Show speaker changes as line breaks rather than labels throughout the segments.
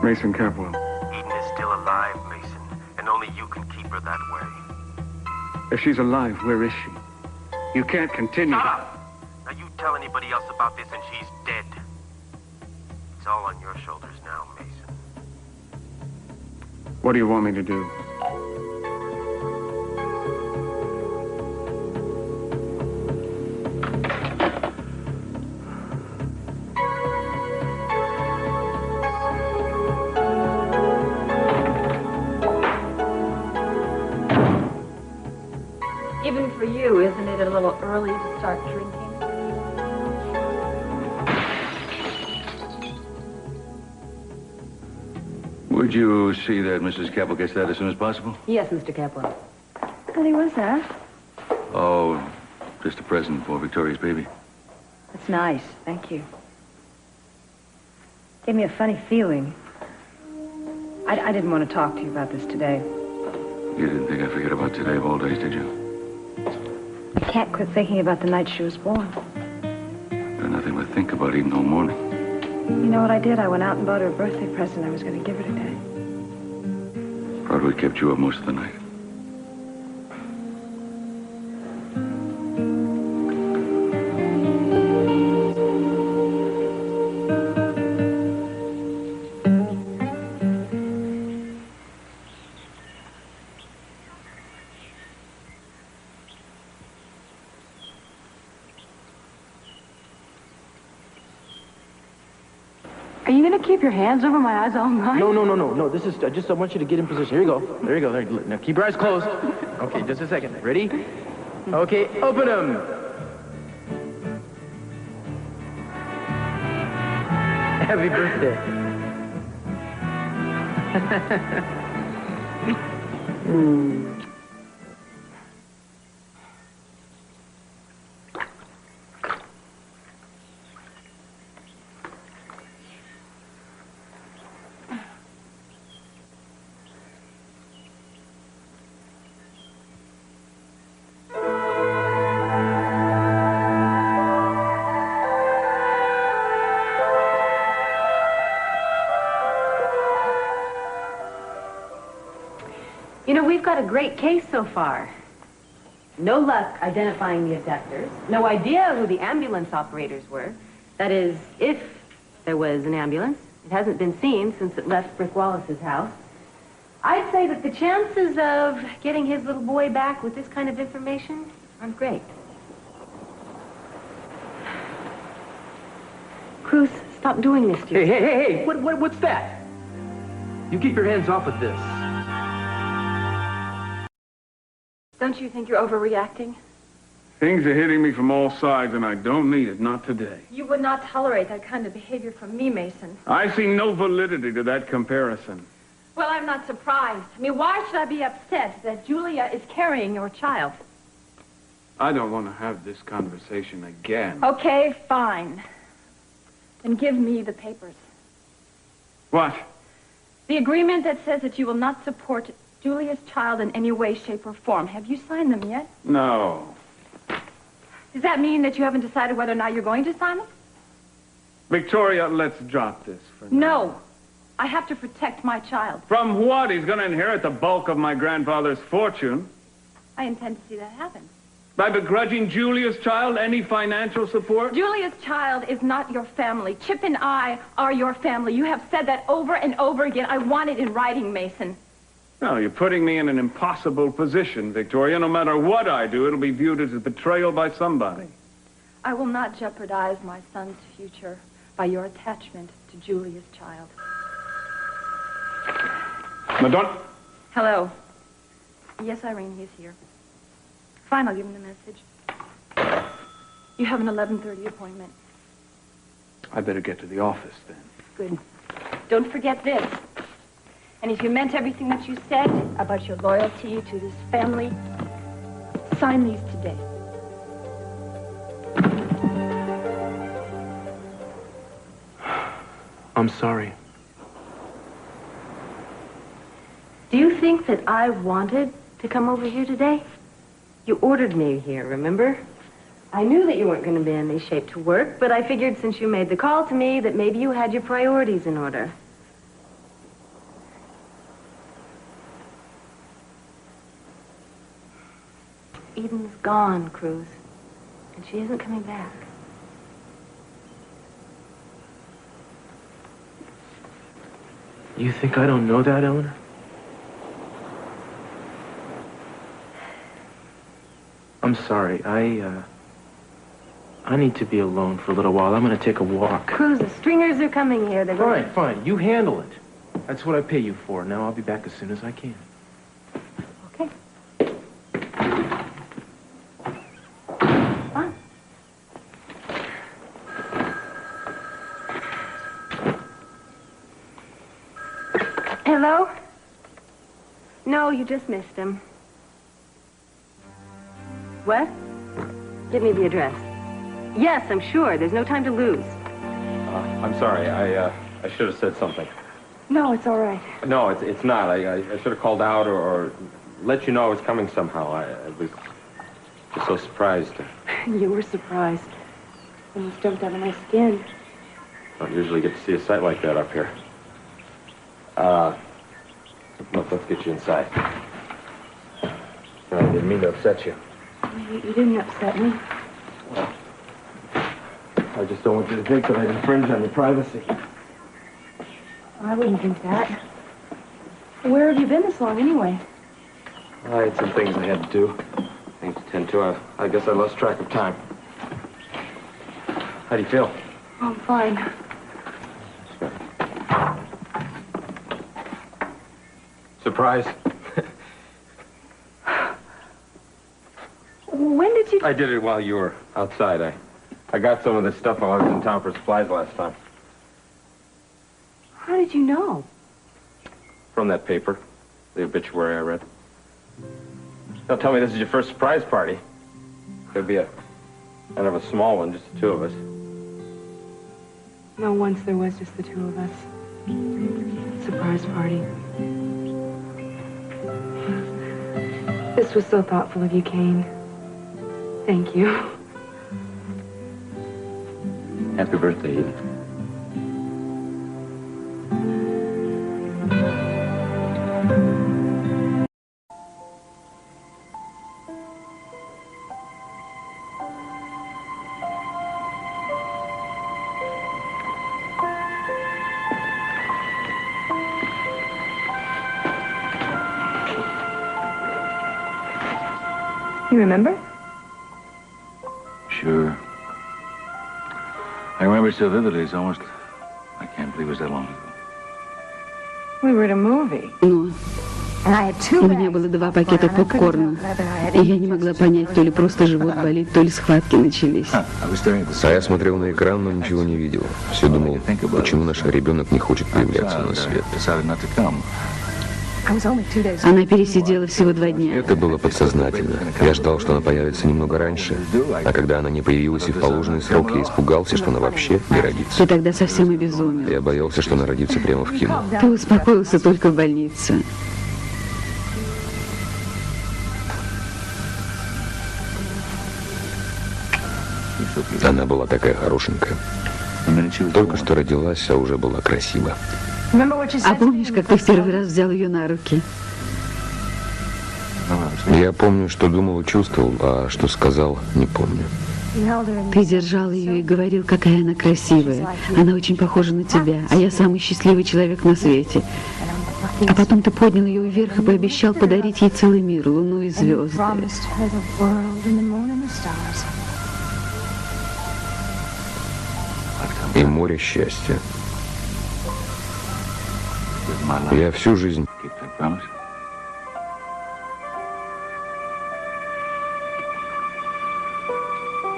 Mason Capwell.
Eden is still alive, Mason, and only you can keep her that way.
If she's alive, where is she? You can't continue.
Shut up! Now you tell anybody else about this and she's dead. It's all on your shoulders now, Mason.
What do you want me to do?
Even for you, isn't it a little early to start drinking?
Would you see that Mrs. Capel gets that as soon as possible?
Yes, Mr. Capwell.
Honey, what's that?
Oh, just a present for Victoria's baby.
That's nice. Thank you. Gave me a funny feeling. I didn't want to talk to you about this today.
You didn't think I'd forget about today of all days, did you?
I can't quit thinking about the night she was born.
Got nothing to think about even all morning.
You know what I did? I went out and bought her a birthday present I was going to give her today.
Probably kept you up most of the night.
Are you going to keep your hands over my eyes all night?
No. This is just, I want you to get in position. Here you go. There you go. There. Now keep your eyes closed. Okay, just a second. Ready? Okay, open them. Happy birthday.
You know, we've got a great case so far. No luck identifying the abductors. No idea who the ambulance operators were. That is, if there was an ambulance. It hasn't been seen since it left Brick Wallace's house. I'd say that the chances of getting his little boy back with this kind of information aren't great. Cruz, stop doing this to yourself.
Hey. What's that? You keep your hands off of this.
Don't you think you're overreacting?
Things are hitting me from all sides, and I don't need it, not today.
You would not tolerate that kind of behavior from me, Mason.
I see no validity to that comparison.
Well, I'm not surprised. I mean, why should I be upset that Julia is carrying your child?
I don't want to have this conversation again.
Okay, fine. Then give me the papers.
What?
The agreement that says that you will not support Julia's child in any way, shape, or form. Have you signed them yet?
No.
Does that mean that you haven't decided whether or not you're going to sign them?
Victoria, let's drop this for now.
No. I have to protect my child.
From what? He's going to inherit the bulk of my grandfather's fortune.
I intend to see that happen.
By begrudging Julia's child any financial support?
Julia's child is not your family. Chip and I are your family. You have said that over and over again. I want it in writing, Mason.
No, you're putting me in an impossible position, Victoria. No matter what I do, it'll be viewed as a betrayal by somebody.
I will not jeopardize my son's future by your attachment to Julia's child.
Madonna?
Hello. Yes, Irene, he's here. Fine, I'll give him the message. You have an 11:30 appointment.
I better get to the office then.
Good. Don't forget this. And if you meant everything that you said about your loyalty to this family, sign these today.
I'm sorry.
Do you think that I wanted to come over here today? You ordered me here, remember? I knew that you weren't going to be in any shape to work, but I figured since you made the call to me that maybe you had your priorities in order. Eden's gone, Cruz. And she isn't coming back.
You think I don't know that, Eleanor? I'm sorry. I need to be alone for a little while. I'm going to take a walk.
Cruz, the Stringers are coming here. They're going...
Fine. You handle it. That's what I pay you for. Now I'll be back as soon as I can.
Okay. Fine. Hello? No, you just missed him. What? Give me the address. Yes, I'm sure. There's no time to lose.
I'm sorry. I should have said something.
No, it's all right.
No, it's not. I should have called out or let you know I was coming somehow. I was just so surprised.
You were surprised. Almost jumped out of my skin.
I don't usually get to see a sight like that up here. Let's get you inside. I didn't mean to upset you.
You didn't upset me.
I just don't want you to think that I'd infringe on your privacy.
I wouldn't think that. Where have you been this long, anyway?
I had some things I had to do. Things to tend to. I guess I lost track of time. How do you feel?
I'm fine.
Surprise?
When did you...
I did it while you were outside. I got some of this stuff while I was in town for supplies last time.
How did you know?
From that paper, the obituary I read. Don't tell me this is your first surprise party. Could be kind of a small one, just the two of us.
No, once there was just the two of us. Surprise party. This was so thoughtful of you, Kane. Thank you.
Happy birthday, Edie.
You remember?
Sure. I remember it so vividly, it's almost... I can't believe it was that long ago.
We were at a movie.
Ну, у меня было 2 пакета попкорна, и я не могла понять, то ли просто живот болит, то ли схватки начались.
А я смотрел на экран, но ничего не видел. Все думал, почему наш ребенок не хочет появляться на свет.
Она пересидела всего 2 дня.
Это было подсознательно. Я ждал, что она появится немного раньше. А когда она не появилась и в положенный срок, я испугался, что она вообще не родится.
Ты тогда совсем обезумел.
Я боялся, что она родится прямо в кино.
Ты успокоился только в больнице.
Она была такая хорошенькая. Только что родилась, а уже была красива.
А помнишь, как ты в первый раз взял ее на руки?
Я помню, что думал и чувствовал, а что сказал, не помню.
Ты держал ее и говорил, какая она красивая. Она очень похожа на тебя, а я самый счастливый человек на свете. А потом ты поднял ее вверх и пообещал подарить ей целый мир, луну и звезды.
И море счастья. Я всю жизнь...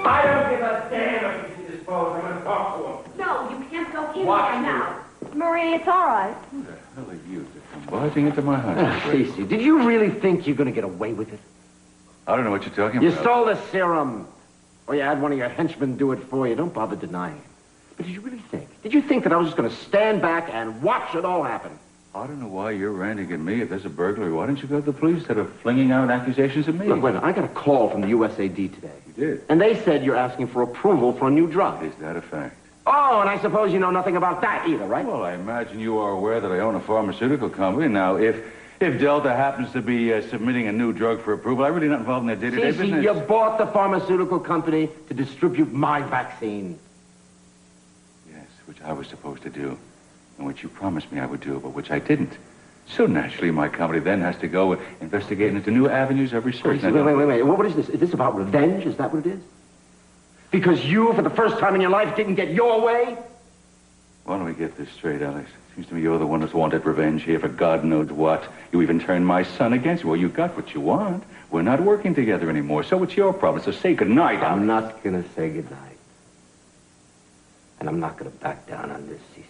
I don't give a damn if you see this pose. I'm going to talk to him.
No, you can't go in
Watch
right
me.
now. Marie, it's all right.
Who the hell are you to come barging into my house?
Stacy, did you really think you're going to get away with it?
I don't know what you're talking
You
about.
stole the serum. Or you had one of your henchmen do it for you. Don't bother denying it. But did you really think? Did you think that I was just going to stand back and watch it all happen?
I don't know why you're ranting at me. If there's a burglary, why don't you go to the police instead of flinging out accusations at me?
Look, wait a minute. I got a call from the USAD today.
You did?
And they said you're asking for approval for a new drug.
Is that a fact?
Oh, and I suppose you know nothing about that either, right?
Well, I imagine you are aware that I own a pharmaceutical company. Now, if If Delta happens to be submitting a new drug for approval, I'm really not involved in their day-to-day business.
You bought the pharmaceutical company to distribute my vaccine.
Yes, which I was supposed to do, and which you promised me I would do, but which I didn't. So naturally, my company then has to go investigate into new avenues of research.
Wait. What is this? Is this about revenge? Is that what it is? Because you, for the first time in your life, didn't get your way?
Why don't we get this straight, Alex? Seems to me you're the one that's wanted revenge here for God knows what. You even turned my son against you. Well, you got what you want. We're not working together anymore, so it's your problem. So say goodnight.
I'm not gonna say goodnight. And I'm not gonna back down on this, Cece.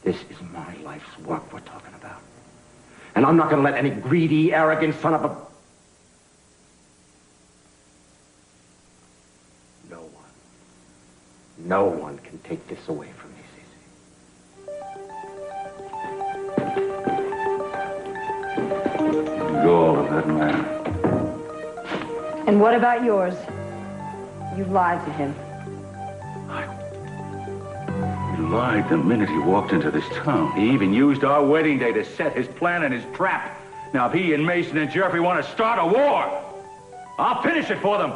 This is my life's work we're talking about. And I'm not gonna let any greedy, arrogant son of a... No one can take this away from me, Cece.
Go of that man.
And what about yours? You lied to him.
He lied the minute he walked into this town. He even used our wedding day to set his plan and his trap. Now, if he and Mason and Jeffrey want to start a war, I'll finish it for them.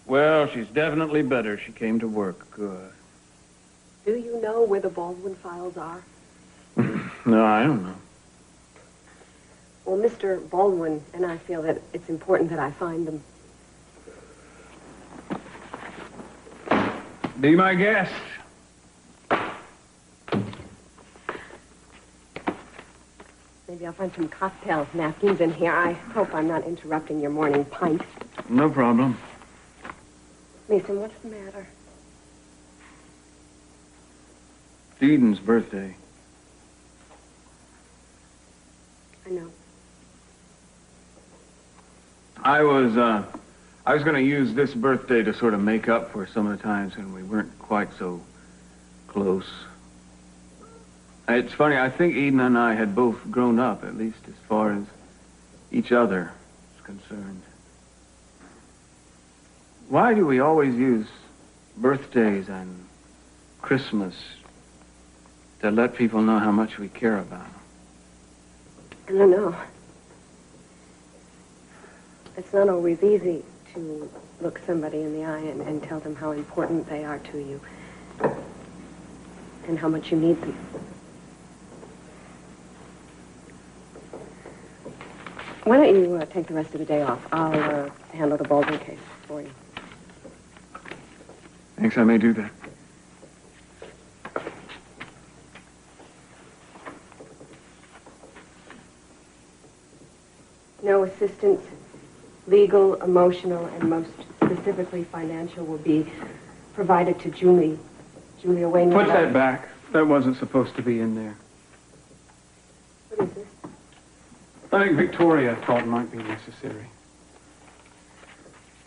Well, she's definitely better. She came to work. Good.
Do you know where the Baldwin files are?
No, I don't know.
Well, Mr. Baldwin and I feel that it's important that I find them.
Be my guest.
Maybe I'll find some cocktail napkins in here. I hope I'm not interrupting your morning pint.
No problem.
Mason, what's the matter?
It's Eden's birthday.
I know.
I was going to use this birthday to sort of make up for some of the times when we weren't quite so close. It's funny, I think Eden and I had both grown up, at least as far as each other is concerned. Why do we always use birthdays and Christmas to let people know how much we care about them?
I don't know. It's not always easy to look somebody in the eye and tell them how important they are to you and how much you need them. Why don't you take the rest of the day off? I'll handle the Baldwin case for you.
Thanks, I may do that.
No assistance, legal, emotional, and most specifically financial, will be provided to Julia Wayne.
Put that back. That wasn't supposed to be in there.
What is this?
I think Victoria thought might be necessary.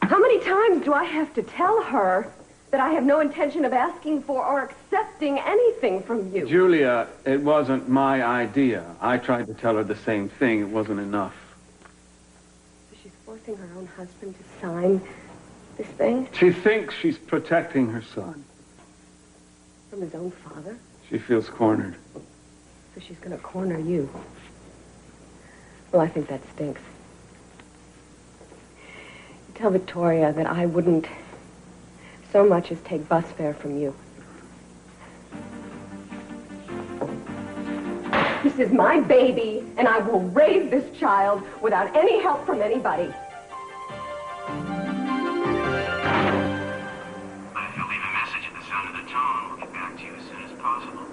How many times do I have to tell her that I have no intention of asking for or accepting anything from you?
Julia, it wasn't my idea. I tried to tell her the same thing. It wasn't enough.
So she's forcing her own husband to sign this thing?
She thinks she's protecting her son.
From his own father?
She feels cornered.
So she's going to corner you. Well, I think that stinks. Tell Victoria that I wouldn't so much as take bus fare from you. This is my baby, and I will raise this child without any help from anybody.
If you'll leave a message at the sound of the tone, we'll get back to you as soon as possible.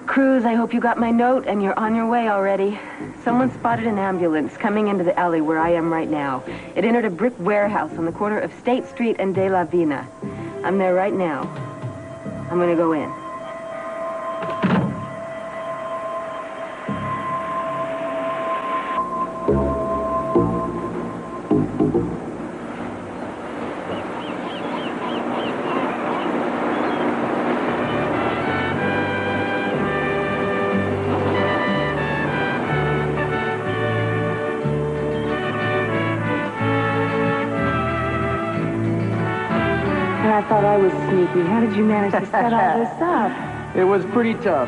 Cruz, I hope you got my note and you're on your way already. Someone spotted an ambulance coming into the alley where I am right now. It entered a brick warehouse on the corner of State Street and De La Vina. I'm there right now. I'm gonna go in. I thought I was sneaky. How did you manage to set all this up?
It was pretty tough.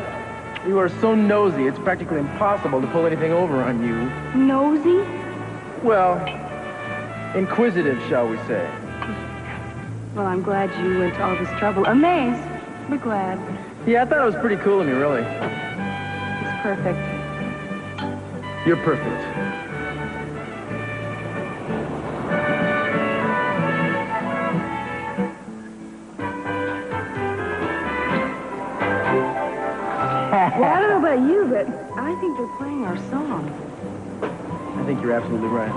You are so nosy, it's practically impossible to pull anything over on you.
Nosy?
Well, inquisitive, shall we say.
Well, I'm glad you went to all this trouble. Amazed, but glad.
Yeah, I thought it was pretty cool of me, really.
It's perfect.
You're perfect.
Well, I don't know about you, but I think they're playing our song.
I think you're absolutely right.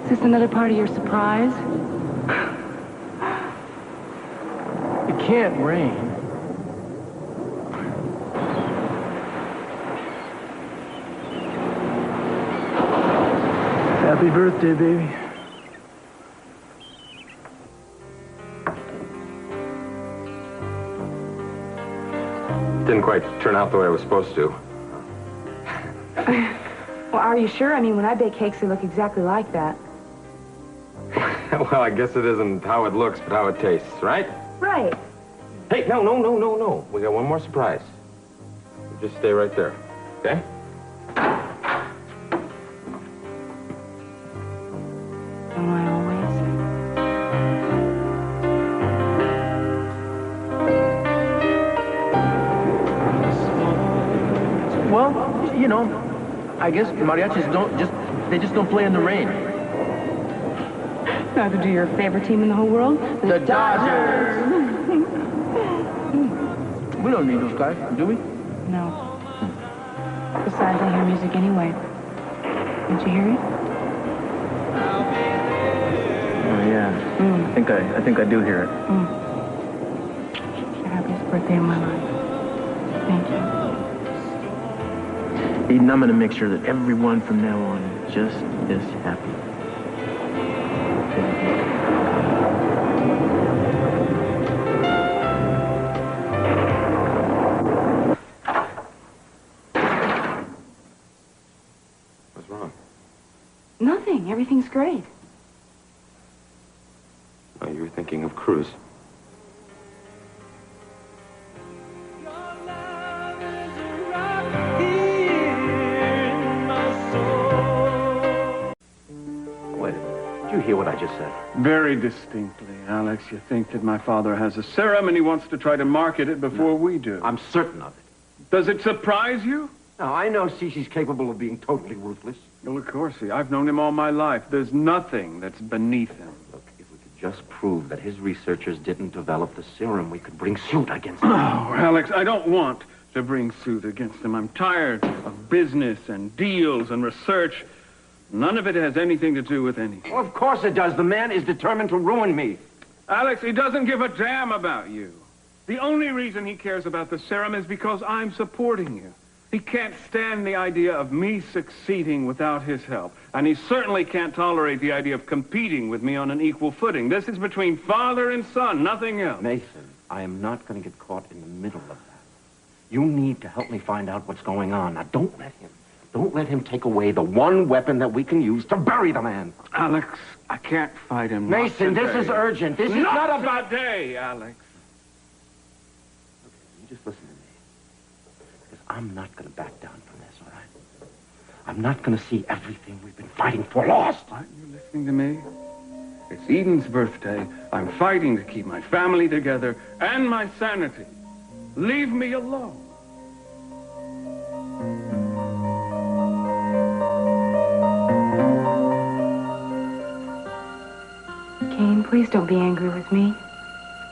Is this another part of your surprise?
It can't rain. Happy birthday, baby.
Didn't quite turn out the way I was supposed to.
Well, are you sure? I mean, when I bake cakes, they look exactly like that.
Well, I guess it isn't how it looks, but how it tastes, right?
Right.
Hey, no. We got one more surprise. You just stay right there, okay?
Don't I always?
Well, you know, I guess mariachis they just don't play in the rain.
Neither do your favorite team in the whole world?
The Dodgers! We don't need those guys, do we?
No. Besides, I hear music anyway. Don't you hear it?
Oh, yeah. I think I do hear it.
It's the happiest birthday of my life. Thank you.
Eden, I'm going to make sure that everyone from now on is just as happy.
What's wrong?
Nothing. Everything's great.
Oh, you were thinking of Cruz.
Did you hear what I just said?
Very distinctly, Alex. You think that my father has a serum and he wants to try to market it before we do.
I'm certain of it.
Does it surprise you?
Now, I know Cece's capable of being totally ruthless.
Well, of course. I've known him all my life. There's nothing that's beneath him.
Look, if we could just prove that his researchers didn't develop the serum, we could bring suit against him.
Oh, Alex, I don't want to bring suit against him. I'm tired of business and deals and research. None of it has anything to do with anything.
Well, of course it does. The man is determined to ruin me.
Alex, he doesn't give a damn about you. The only reason he cares about the serum is because I'm supporting you. He can't stand the idea of me succeeding without his help. And he certainly can't tolerate the idea of competing with me on an equal footing. This is between father and son, nothing else.
Nathan, I am not going to get caught in the middle of that. You need to help me find out what's going on. Now, don't let him take away the one weapon that we can use to bury the man.
Alex, I can't fight him.
Mason, this is urgent. This is not
a day, Alex.
Okay, you just listen to me. Because I'm not going to back down from this, all right? I'm not going to see everything we've been fighting for lost.
Aren't you listening to me? It's Eden's birthday. I'm fighting to keep my family together and my sanity. Leave me alone.
Kane, please don't be angry with me.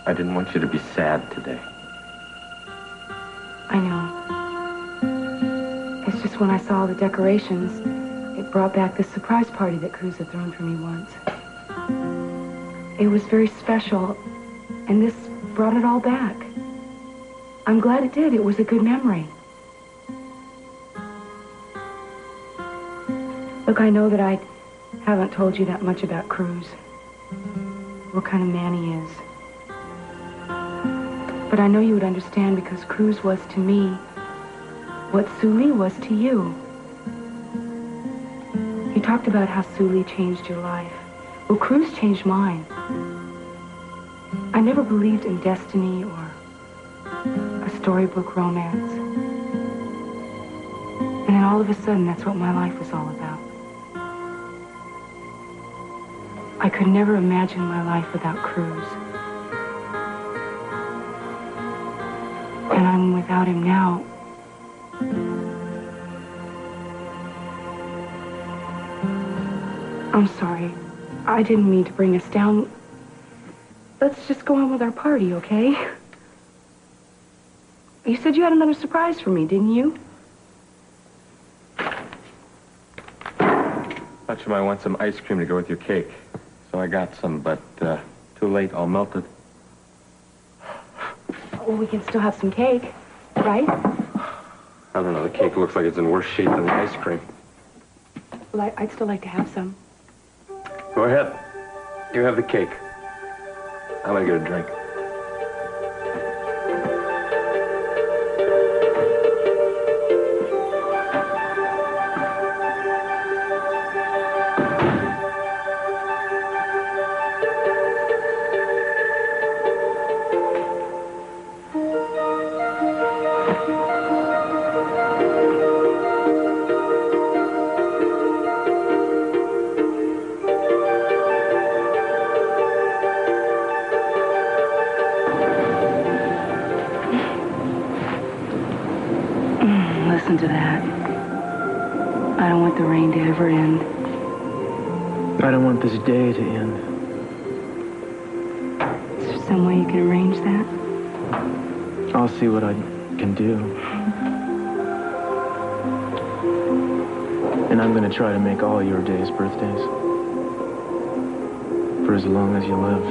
I didn't want you to be sad today.
I know. It's just when I saw the decorations, it brought back the surprise party that Cruz had thrown for me once. It was very special, and this brought it all back. I'm glad it did. It was a good memory. Look, I know that I haven't told you that much about Cruz. What kind of man he is. But I know you would understand because Cruz was to me what Sue Lee was to you. You talked about how Sue Lee changed your life. Well, Cruz changed mine. I never believed in destiny or a storybook romance. And then all of a sudden, that's what my life was all about. I could never imagine my life without Cruz. And I'm without him now. I'm sorry. I didn't mean to bring us down. Let's just go on with our party, okay? You said you had another surprise for me, didn't you?
Thought you might want some ice cream to go with your cake. So I got some, but too late, all melted.
Well, we can still have some cake, right?
I don't know, the cake looks like it's in worse shape than the ice cream.
Well, I'd still like to have some.
Go ahead. You have the cake. I'm gonna get a drink.
Listen to that. I don't want the rain to ever end.
I don't want this day to end.
Is there some way you can arrange that?
I'll see what I can do. And I'm going to try to make all your days birthdays. For as long as you live.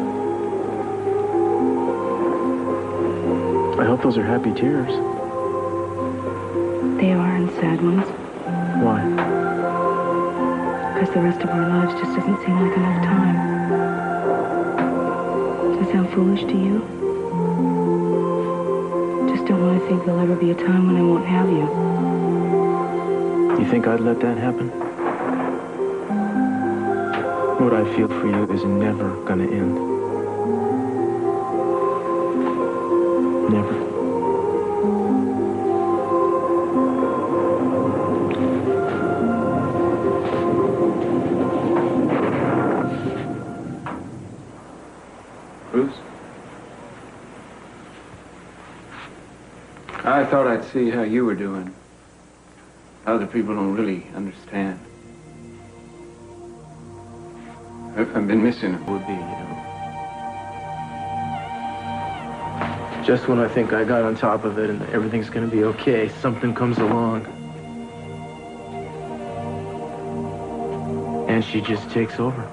I hope those are happy tears.
They are, and sad ones.
Why?
Because the rest of our lives just doesn't seem like enough time. Does that sound foolish to you? Just don't want to think there'll ever be a time when I won't have you.
You think I'd let that happen? What I feel for you is never gonna end. Never.
Bruce? I thought I'd see how you were doing. Other people don't really understand. If I've been missing, it would be, you know.
Just when I think I got on top of it and everything's gonna be okay, something comes along. And she just takes over.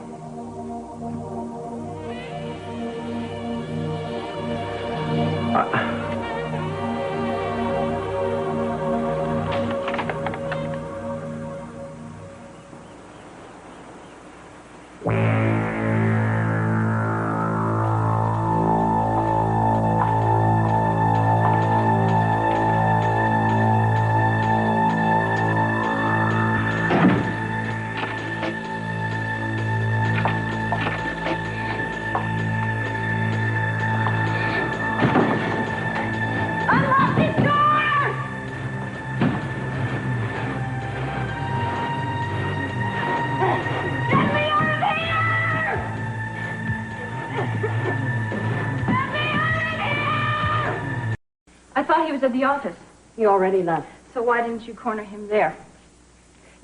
I thought he was at the office.
He already left.
So why didn't you corner him there?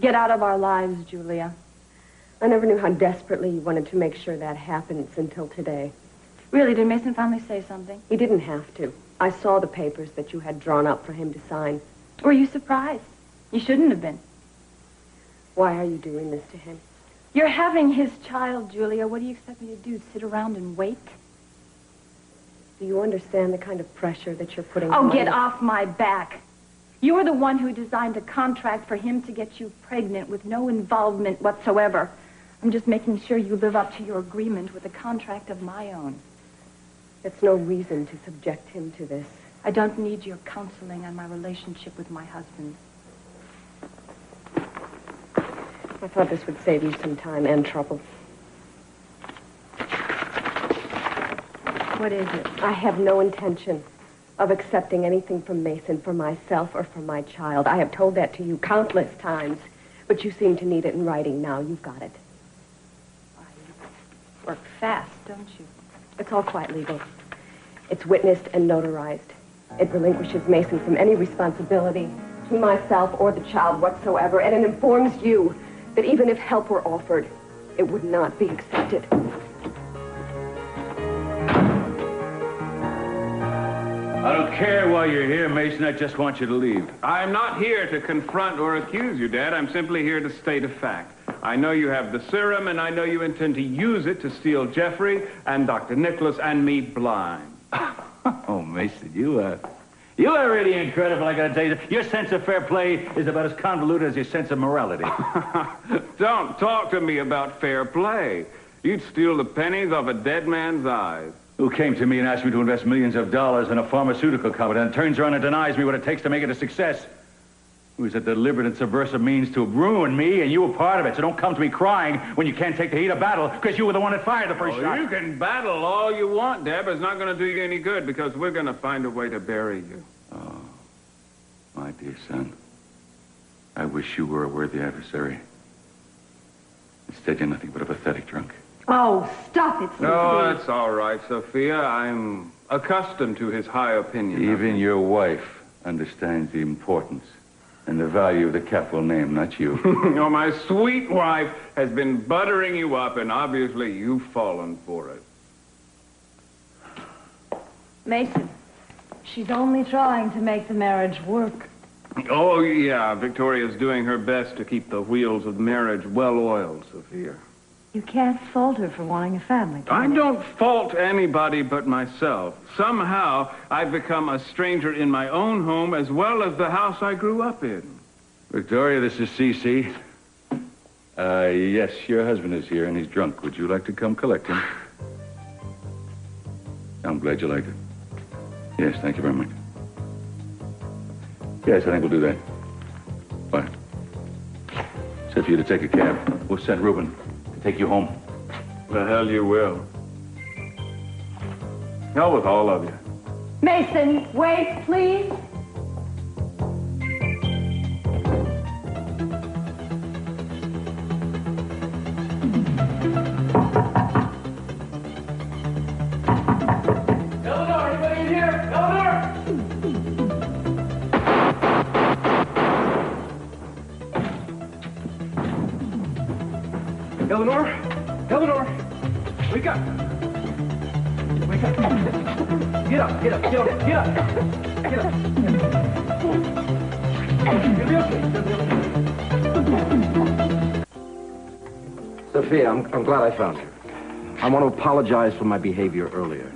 Get out of our lives, Julia.
I never knew how desperately you wanted to make sure that happens until today.
Really, did Mason finally say something?
He didn't have to. I saw the papers that you had drawn up for him to sign.
Were you surprised? You shouldn't have been.
Why are you doing this to him?
You're having his child, Julia. What do you expect me to do? Sit around and wait?
Do you understand the kind of pressure that you're putting
Oh,
on
get
him?
off my back. You're the one who designed a contract for him to get you pregnant with no involvement whatsoever. I'm just making sure you live up to your agreement with a contract of my own.
That's no reason to subject him to this.
I don't need your counseling on my relationship with my husband.
I thought this would save you some time and trouble.
What is it?
I have no intention of accepting anything from Mason for myself or for my child. I have told that to you countless times, but you seem to need it in writing now. You've got it.
You work fast, don't you?
It's all quite legal. It's witnessed and notarized. It relinquishes Mason from any responsibility to myself or the child whatsoever, and it informs you that even if help were offered, it would not be accepted.
I don't care why you're here, Mason. I just want you to leave.
I'm not here to confront or accuse you, Dad. I'm simply here to state a fact. I know you have the serum, and I know you intend to use it to steal Jeffrey and Dr. Nicholas and me blind.
Oh, Mason, you are really incredible, I gotta tell you. Your sense of fair play is about as convoluted as your sense of morality.
Don't talk to me about fair play. You'd steal the pennies off a dead man's eyes.
Who came to me and asked me to invest millions of dollars in a pharmaceutical company and turns around and denies me what it takes to make it a success? It was a deliberate and subversive means to ruin me, and you were part of it. So don't come to me crying when you can't take the heat of battle because you were the one that fired the first shot.
You can battle all you want, Deb. It's not going to do you any good because we're going to find a way to bury you.
Oh, my dear son. I wish you were a worthy adversary. Instead, you're nothing but a pathetic drunk.
Oh, stop it, Susie.
No, it's all right, Sophia. I'm accustomed to his high opinion.
Even your wife understands the importance and the value of the capital name, not you.
No, my sweet wife has been buttering you up, and obviously you've fallen for it.
Mason, she's only trying to make the marriage work.
Oh, yeah, Victoria's doing her best to keep the wheels of marriage well-oiled, Sophia.
You can't fault her for wanting a family, can you?
I don't fault anybody but myself. Somehow, I've become a stranger in my own home as well as the house I grew up in.
Victoria, this is C.C. Yes, your husband is here and he's drunk. Would you like to come collect him? I'm glad you liked it. Yes, thank you very much. Yes, I think we'll do that. Bye. Said for you to take a cab. We'll send Reuben to take you home.
The hell you will. Hell with all of you.
Mason, wait, please.
Eleanor, anybody in here? Eleanor! Eleanor! Eleanor! Wake up! Wake up! Get up! Get up! Get up! Get up! Get up! You'll be okay. You'll be okay.
Sophia, I'm glad I found you. I want to apologize for my behavior earlier.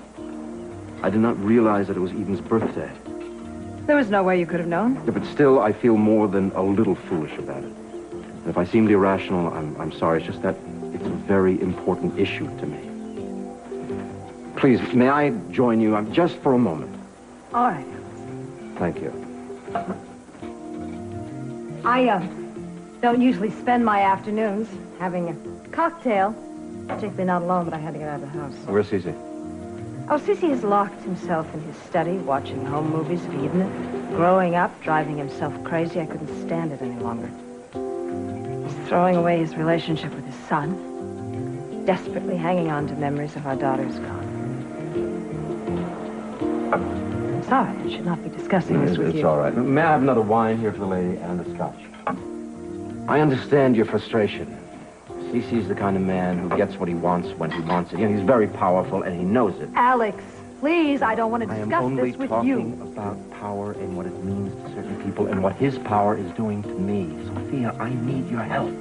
I did not realize that it was Eden's birthday.
There was no way you could have known.
Yeah, but still, I feel more than a little foolish about it. And if I seemed irrational, I'm sorry. It's just that it's a very important issue to me. Please, may I join you just for a moment?
All right.
Thank you.
I don't usually spend my afternoons having a cocktail. Particularly not alone, but I had to get out of the house.
Where's Cece?
Oh, Sissy has locked himself in his study, watching home movies, feeding it, growing up, driving himself crazy. I couldn't stand it any longer. He's throwing away his relationship with his son, desperately hanging on to memories of our daughter's gone. I'm sorry, I should not be discussing this with you.
It's all right. May I have another wine here for the lady and a scotch? I understand your frustration. Cece's the kind of man who gets what he wants when he wants it. You know, he's very powerful, and he knows it.
Alex, please, I don't want to
I am
discuss
only
this with
talking
you.
about power and what it means to certain people and what his power is doing to me. Sophia, I need your help.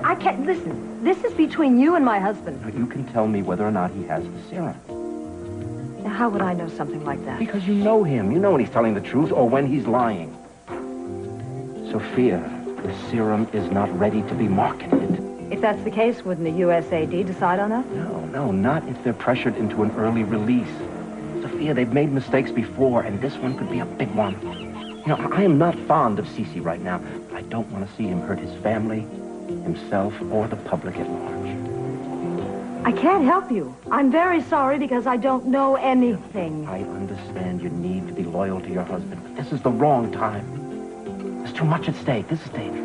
I can't, listen, this is between you and my husband.
Now, you can tell me whether or not he has the serum.
Now, how would I know something like that?
Because you know him. You know when he's telling the truth or when he's lying. Sophia, the serum is not ready to be marketed.
If that's the case, wouldn't the USAID decide on that?
No, not if they're pressured into an early release. Sophia, they've made mistakes before, and this one could be a big one. You know, I am not fond of Cece right now, but I don't want to see him hurt his family, himself, or the public at large.
I can't help you. I'm very sorry because I don't know anything.
I understand you need to be loyal to your husband, but this is the wrong time. There's too much at stake. This is dangerous.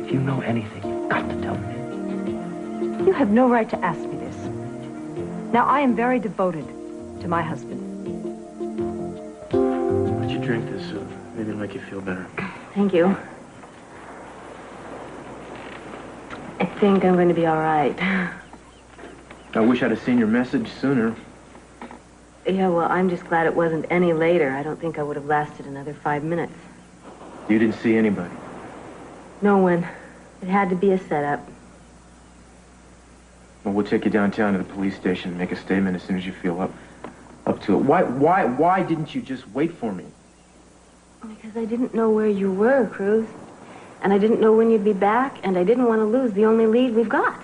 If you know anything, you've got to tell me.
You have no right to ask me this. Now, I am very devoted to my husband.
Why don't you drink this? Maybe it'll make you feel better.
Thank you. I think I'm going to be all right.
I wish I'd have seen your message sooner.
Yeah, well, I'm just glad it wasn't any later. I don't think I would have lasted another 5 minutes.
You didn't see anybody?
No one. It had to be a setup.
Well, we'll take you downtown to the police station and make a statement as soon as you feel up to it. Why didn't you just wait for me?
Because I didn't know where you were, Cruz. And I didn't know when you'd be back, and I didn't want to lose the only lead we've got.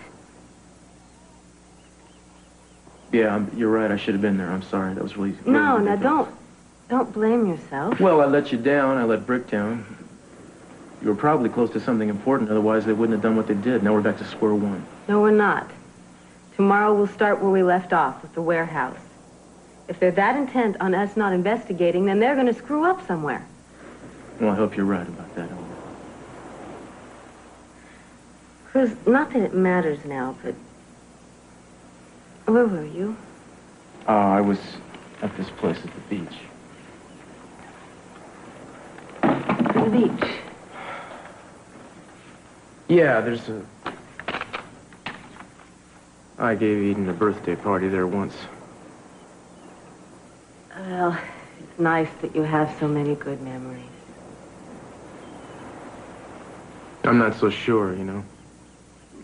Yeah, you're right. I should have been there. I'm sorry. That was really
No,
ridiculous.
now don't blame yourself.
Well, I let you down. I let Brick down. You were probably close to something important. Otherwise, they wouldn't have done what they did. Now we're back to square one.
No, we're not. Tomorrow we'll start where we left off, with the warehouse. If they're that intent on us not investigating, then they're going to screw up somewhere.
Well, I hope you're right about that.
Cruz, not that it matters now, but... Where were you?
I was at this place at the beach.
The beach?
Yeah, there's a... I gave Eden a birthday party there once.
Well, it's nice that you have so many good memories.
I'm not so sure, you know.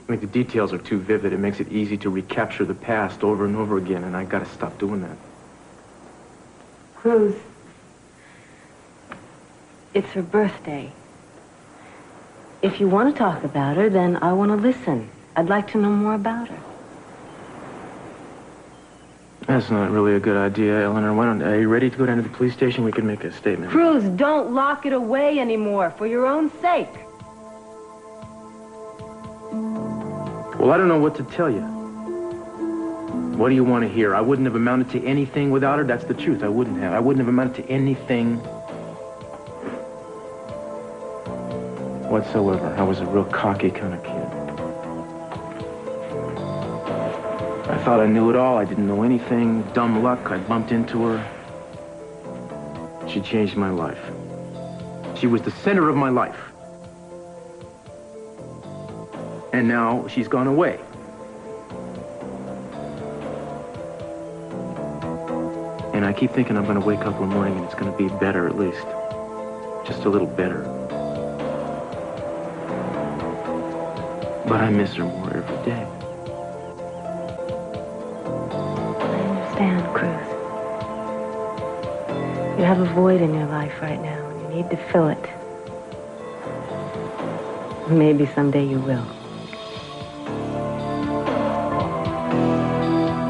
I think the details are too vivid. It makes it easy to recapture the past over and over again, and I gotta stop doing that.
Cruz, it's her birthday. If you want to talk about her, then I want to listen. I'd like to know more about her.
That's not really a good idea, Eleanor. Are you ready to go down to the police station? We can make a statement.
Cruz, don't lock it away anymore, for your own sake.
Well, I don't know what to tell you. What do you want to hear? I wouldn't have amounted to anything without her. That's the truth. I wouldn't have. I wouldn't have amounted to anything whatsoever. I was a real cocky kind of kid. I thought I knew it all. I didn't know anything. Dumb luck. I bumped into her. She changed my life. She was the center of my life. And now she's gone away. And I keep thinking I'm going to wake up one morning and it's going to be better at least. Just a little better. But I miss her more every day.
I understand, Cruz. You have a void in your life right now, and you need to fill it. Maybe someday you will.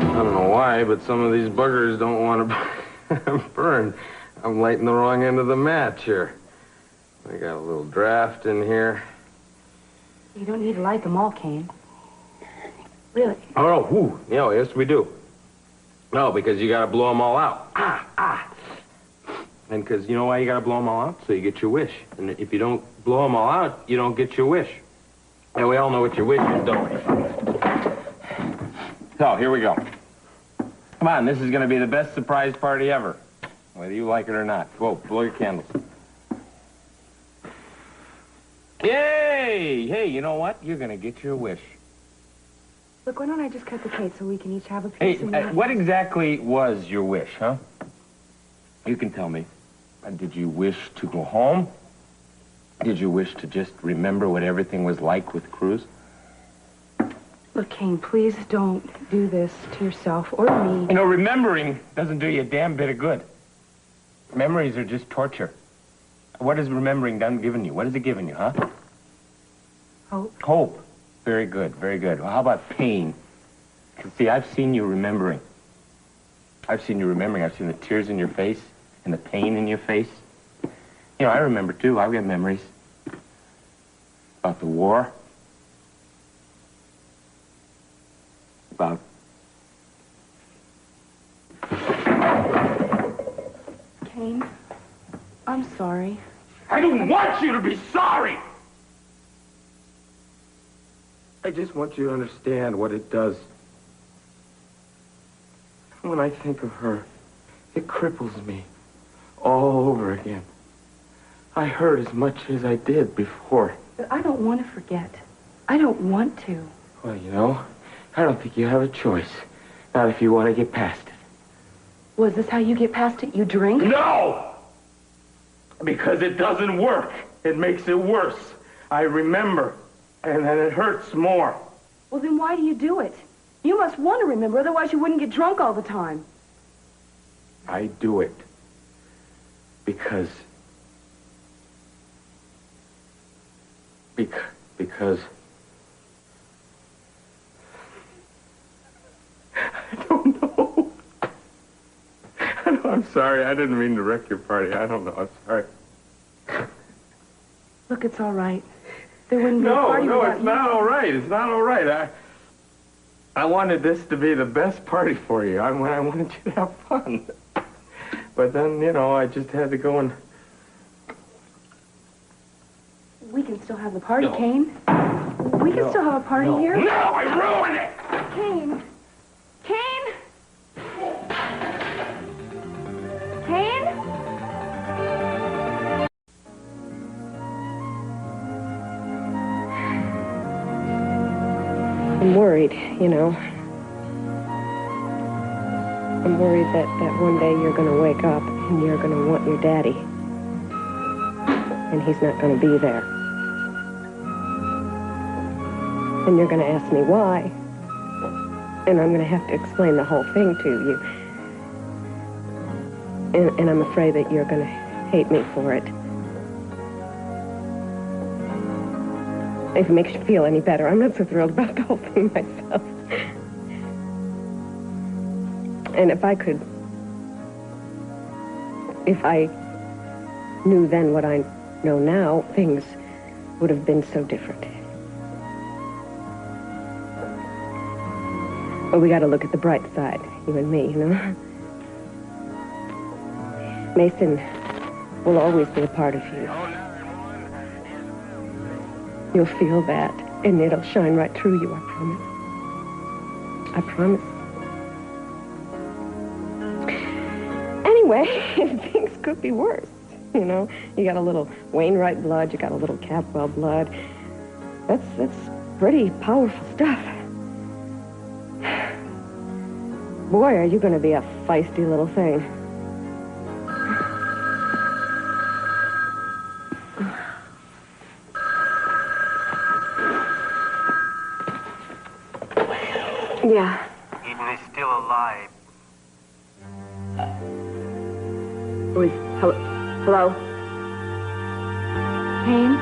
I don't know why, but some of these buggers don't want to burn. I'm lighting the wrong end of the match here. I got a little draft in here.
You don't need to light them all, Kane. Really?
Oh, whew. Yeah, yes, we do. No, because you got to blow them all out. And because you know why you got to blow them all out? So you get your wish. And if you don't blow them all out, you don't get your wish. And we all know what your wish is, don't we? So, here we go. Come on, this is going to be the best surprise party ever. Whether you like it or not. Whoa, blow your candles. In Yay! Hey, you know what? You're gonna get your wish.
Look, why don't I just cut the cake so we can each have a
Hey,
piece? And
what exactly was your wish, huh? You can tell me. Did you wish to go home? Did you wish to just remember what everything was like with Cruz?
Look, Kane, please don't do this to yourself or me.
You know, remembering doesn't do you a damn bit of good. Memories are just torture. What has remembering given you? What has it given you, huh?
Hope.
Hope. Very good, very good. Well, how about pain? 'Cause, see, I've seen you remembering. I've seen you remembering. I've seen the tears in your face and the pain in your face. You know, I remember, too. I've got memories about the war, about...
Kane, I'm sorry.
I don't want you to be sorry! I just want you to understand what it does. When I think of her, it cripples me all over again. I hurt as much as I did before.
But I don't want to forget. I don't want to.
Well, you know, I don't think you have a choice. Not if you want to get past it.
Was this how you get past it? You drink?
No! Because it doesn't work. It makes it worse. I remember, and then it hurts more.
Well, then why do you do it? You must want to remember, otherwise you wouldn't get drunk all the time.
I do it because I don't know. I'm sorry. I didn't mean to wreck your party. I don't know. I'm sorry.
Look, it's all right. There wouldn't be a party without
it's not all right. It's not all right. I wanted this to be the best party for you. I wanted you to have fun. But then, you know, I just had to go and...
We can still have the party,
No.
Kane. We can still have a party here.
No, I ruined it!
Kane! Kane! Kane? I'm worried, you know. I'm worried that one day you're going to wake up and you're going to want your daddy. And he's not going to be there. And you're going to ask me why. And I'm going to have to explain the whole thing to you. And I'm afraid that you're going to hate me for it. If it makes you feel any better, I'm not so thrilled about the whole thing myself. And if I knew then what I know now, things would have been so different. But we got to look at the bright side, you and me, you know? Mason will always be a part of you. You'll feel that, and it'll shine right through you, I promise. I promise. Anyway, things could be worse, you know? You got a little Wainwright blood, you got a little Capwell blood. That's pretty powerful stuff. Boy, are you going to be a feisty little thing. Yeah.
Eden is still alive.
Hello? Kane?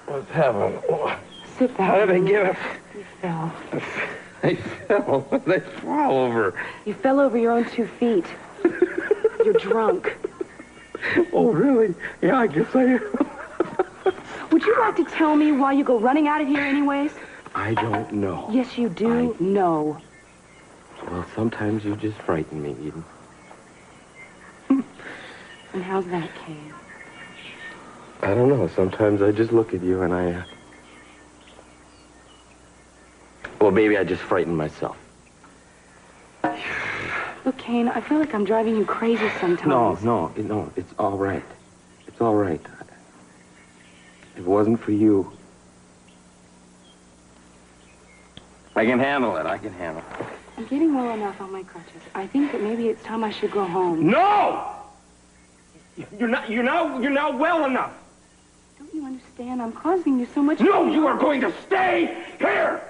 What's happening?
Sit down.
How did I get up?
You fell.
I fell. What did I fall over?
You fell over your own 2 feet. You're drunk.
Oh, really? Yeah, I guess I am.
Would you like to tell me why you go running out of here anyways?
I don't know.
Yes, you do know.
Well, sometimes you just frighten me, Eden.
And how's that, Kane?
I don't know. Sometimes I just look at you and I... Well, maybe I just frightened myself.
Look, Kane, I feel like I'm driving you crazy sometimes.
No, it's all right. It's all right. If it wasn't for you, I can handle it.
I'm getting well enough on my crutches. I think that maybe it's time I should go home.
No! You're not well enough.
Don't you understand? I'm causing you so much...
No, you are going to stay here!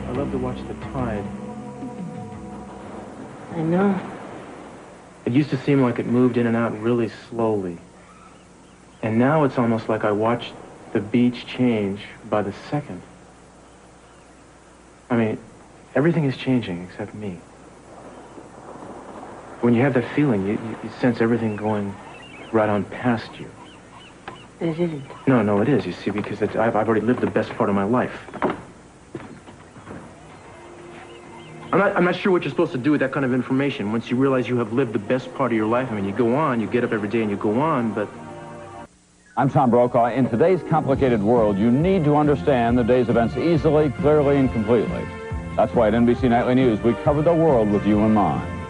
I love to watch the tide.
I know.
It used to seem like it moved in and out really slowly. And now it's almost like I watch the beach change by the second. I mean, everything is changing except me. When you have that feeling, you sense everything going right on past you.
But it isn't.
No, it is, you see, because I've already lived the best part of my life. I'm not sure what you're supposed to do with that kind of information. Once you realize you have lived the best part of your life, I mean, you go on, you get up every day and you go on, but...
I'm Tom Brokaw. In today's complicated world, you need to understand the day's events easily, clearly, and completely. That's why at NBC Nightly News, we cover the world with you in mind.